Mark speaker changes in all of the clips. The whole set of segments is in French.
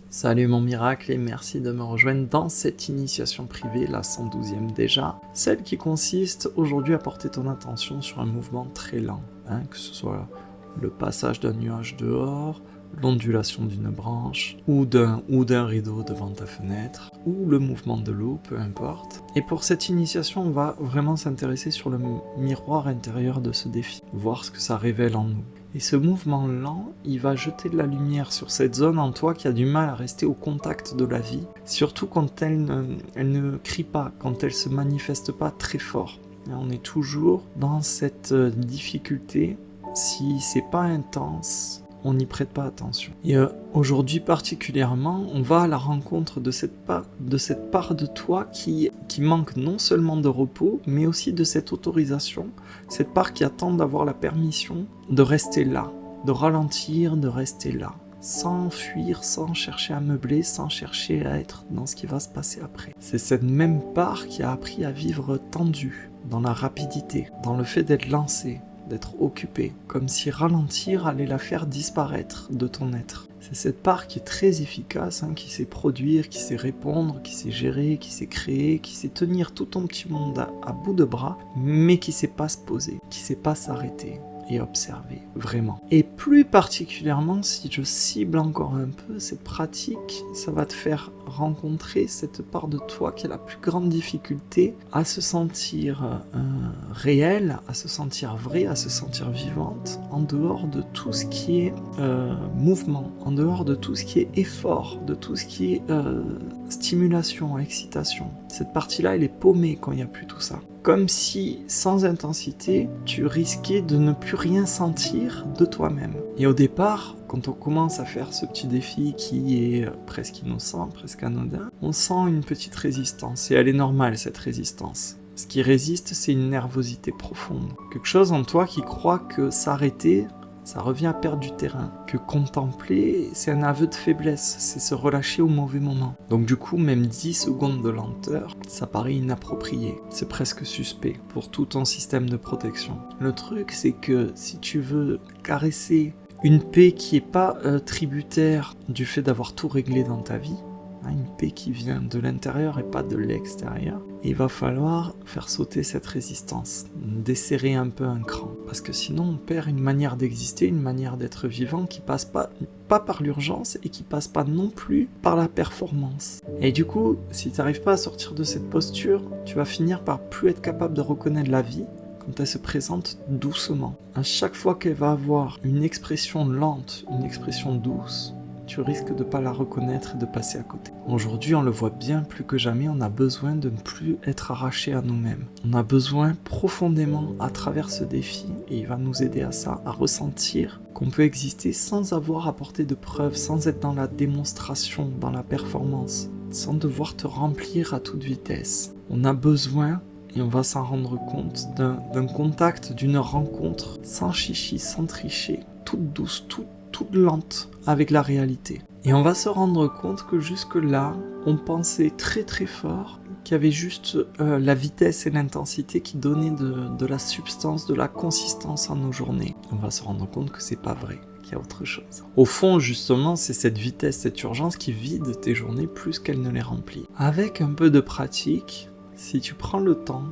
Speaker 1: Salut mon miracle et merci de me rejoindre dans cette initiation privée, la 112e déjà, celle qui consiste aujourd'hui à porter ton attention sur un mouvement très lent, que ce soit le passage d'un nuage dehors, l'ondulation d'une branche, ou d'un rideau devant ta fenêtre, ou le mouvement de l'eau, peu importe. Et pour cette initiation, on va vraiment s'intéresser sur le miroir intérieur de ce défi, voir ce que ça révèle en nous. Et ce mouvement lent, il va jeter de la lumière sur cette zone en toi qui a du mal à rester au contact de la vie, surtout quand elle ne crie pas, quand elle se manifeste pas très fort. Et on est toujours dans cette difficulté, si c'est pas intense, on n'y prête pas attention. Et aujourd'hui particulièrement, on va à la rencontre de cette part de toi qui manque non seulement de repos, mais aussi de cette autorisation, cette part qui attend d'avoir la permission de rester là, de ralentir, de rester là, sans fuir, sans chercher à meubler, sans chercher à être dans ce qui va se passer après. C'est cette même part qui a appris à vivre tendu, dans la rapidité, dans le fait d'être lancé, d'être occupé, comme si ralentir allait la faire disparaître de ton être. C'est cette part qui est très efficace, qui sait produire, qui sait répondre, qui sait gérer, qui sait créer, qui sait tenir tout ton petit monde à bout de bras, mais qui sait pas se poser, qui sait pas s'arrêter et observer, vraiment. Et plus particulièrement, si je cible encore un peu cette pratique, ça va te faire rencontrer cette part de toi qui a la plus grande difficulté à se sentir réelle, à se sentir vraie, à se sentir vivante, en dehors de tout ce qui est mouvement, en dehors de tout ce qui est effort, de tout ce qui est stimulation, excitation. Cette partie-là, elle est paumée quand il n'y a plus tout ça. Comme si, sans intensité, tu risquais de ne plus rien sentir de toi-même. Et au départ, quand on commence à faire ce petit défi qui est presque innocent, presque anodin, on sent une petite résistance. Et elle est normale, cette résistance. Ce qui résiste, c'est une nervosité profonde. Quelque chose en toi qui croit que s'arrêter, ça revient à perdre du terrain. Que contempler, c'est un aveu de faiblesse, c'est se relâcher au mauvais moment. Donc du coup, même 10 secondes de lenteur, ça paraît inapproprié. C'est presque suspect pour tout ton système de protection. Le truc, c'est que si tu veux caresser une paix qui n'est pas tributaire du fait d'avoir tout réglé dans ta vie, une paix qui vient de l'intérieur et pas de l'extérieur, il va falloir faire sauter cette résistance, desserrer un peu un cran, parce que sinon on perd une manière d'exister, une manière d'être vivant qui passe pas par l'urgence et qui passe pas non plus par la performance. Et du coup, si tu n'arrives pas à sortir de cette posture, tu vas finir par plus être capable de reconnaître la vie quand elle se présente doucement. À chaque fois qu'elle va avoir une expression lente, une expression douce, tu risques de ne pas la reconnaître et de passer à côté. Aujourd'hui, on le voit bien plus que jamais, on a besoin de ne plus être arraché à nous-mêmes. On a besoin profondément, à travers ce défi, et il va nous aider à ça, à ressentir qu'on peut exister sans avoir apporté de preuves, sans être dans la démonstration, dans la performance, sans devoir te remplir à toute vitesse. On a besoin, et on va s'en rendre compte, d'un contact, d'une rencontre, sans chichi, sans tricher, toute douce, toute lente avec la réalité. Et on va se rendre compte que jusque-là, on pensait très très fort qu'il y avait juste la vitesse et l'intensité qui donnaient de la substance, de la consistance à nos journées. On va se rendre compte que c'est pas vrai, qu'il y a autre chose. Au fond, justement, c'est cette vitesse, cette urgence qui vide tes journées plus qu'elle ne les remplit. Avec un peu de pratique, si tu prends le temps,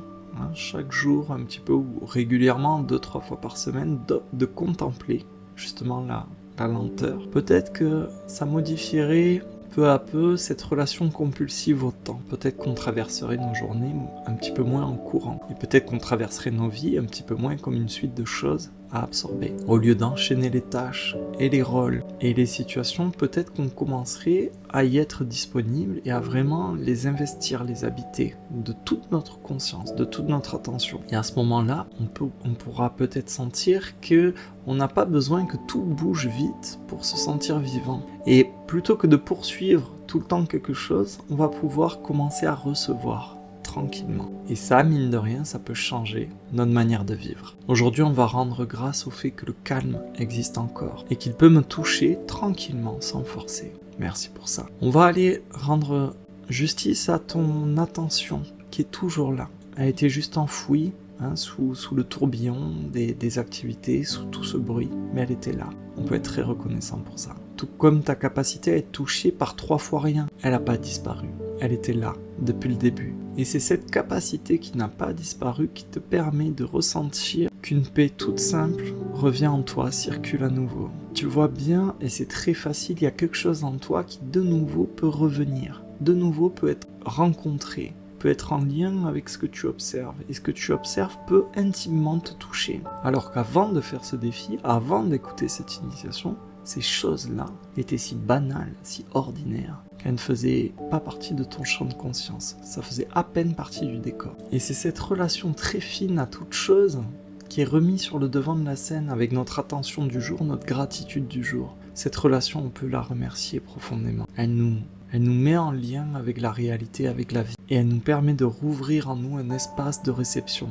Speaker 1: chaque jour un petit peu ou régulièrement, 2-3 fois par semaine, de contempler justement la lenteur, peut-être que ça modifierait peu à peu cette relation compulsive au temps. Peut-être qu'on traverserait nos journées un petit peu moins en courant. Et peut-être qu'on traverserait nos vies un petit peu moins comme une suite de choses à absorber. Au lieu d'enchaîner les tâches et les rôles et les situations, peut-être qu'on commencerait à y être disponible et à vraiment les investir, les habiter de toute notre conscience, de toute notre attention. Et à ce moment-là, on pourra peut-être sentir que on n'a pas besoin que tout bouge vite pour se sentir vivant. Et plutôt que de poursuivre tout le temps quelque chose, on va pouvoir commencer à recevoir tranquillement. Et ça, mine de rien, ça peut changer notre manière de vivre. Aujourd'hui, on va rendre grâce au fait que le calme existe encore et qu'il peut me toucher tranquillement, sans forcer. Merci pour ça. On va aller rendre justice à ton attention qui est toujours là. Elle a été juste enfouie sous le tourbillon des activités, sous tout ce bruit, mais elle était là. On peut être très reconnaissant pour ça. Tout comme ta capacité à être touché par 3 fois rien. Elle n'a pas disparu. Elle était là, depuis le début. Et c'est cette capacité qui n'a pas disparu qui te permet de ressentir qu'une paix toute simple revient en toi, circule à nouveau. Tu vois bien, et c'est très facile, il y a quelque chose en toi qui de nouveau peut revenir. De nouveau peut être rencontré, peut être en lien avec ce que tu observes. Et ce que tu observes peut intimement te toucher. Alors qu'avant de faire ce défi, avant d'écouter cette initiation, ces choses-là étaient si banales, si ordinaires, qu'elles ne faisaient pas partie de ton champ de conscience. Ça faisait à peine partie du décor. Et c'est cette relation très fine à toute chose qui est remise sur le devant de la scène avec notre attention du jour, notre gratitude du jour. Cette relation, on peut la remercier profondément. Elle nous met en lien avec la réalité, avec la vie. Et elle nous permet de rouvrir en nous un espace de réception,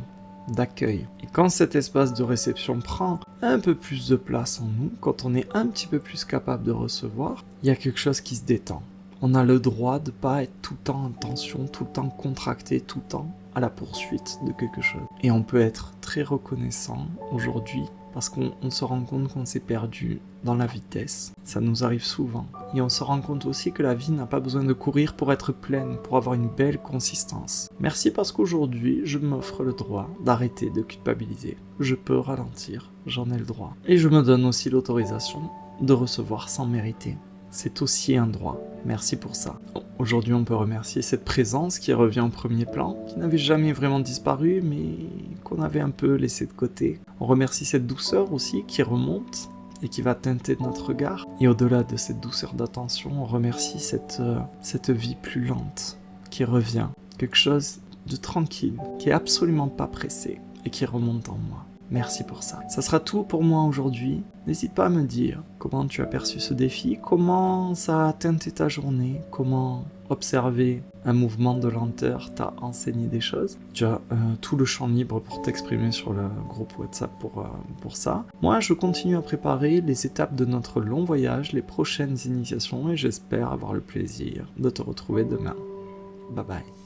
Speaker 1: d'accueil. Et quand cet espace de réception prend un peu plus de place en nous, quand on est un petit peu plus capable de recevoir, il y a quelque chose qui se détend. On a le droit de ne pas être tout le temps en tension, tout le temps contracté, tout le temps à la poursuite de quelque chose. Et on peut être très reconnaissant aujourd'hui parce qu'on se rend compte qu'on s'est perdu dans la vitesse. Ça nous arrive souvent. Et on se rend compte aussi que la vie n'a pas besoin de courir pour être pleine, pour avoir une belle consistance. Merci parce qu'aujourd'hui, je m'offre le droit d'arrêter de culpabiliser. Je peux ralentir, j'en ai le droit. Et je me donne aussi l'autorisation de recevoir sans mériter. C'est aussi un droit. Merci pour ça. Aujourd'hui, on peut remercier cette présence qui revient au premier plan, qui n'avait jamais vraiment disparu, mais qu'on avait un peu laissé de côté. On remercie cette douceur aussi qui remonte et qui va teinter notre regard. Et au-delà de cette douceur d'attention, on remercie cette vie plus lente qui revient. Quelque chose de tranquille, qui est absolument pas pressé et qui remonte en moi. Merci pour ça. Ça sera tout pour moi aujourd'hui. N'hésite pas à me dire comment tu as perçu ce défi, comment ça a teinté ta journée, comment observer un mouvement de lenteur t'a enseigné des choses. Tu as tout le champ libre pour t'exprimer sur le groupe WhatsApp pour ça. Moi, je continue à préparer les étapes de notre long voyage, les prochaines initiations, et j'espère avoir le plaisir de te retrouver demain. Bye bye.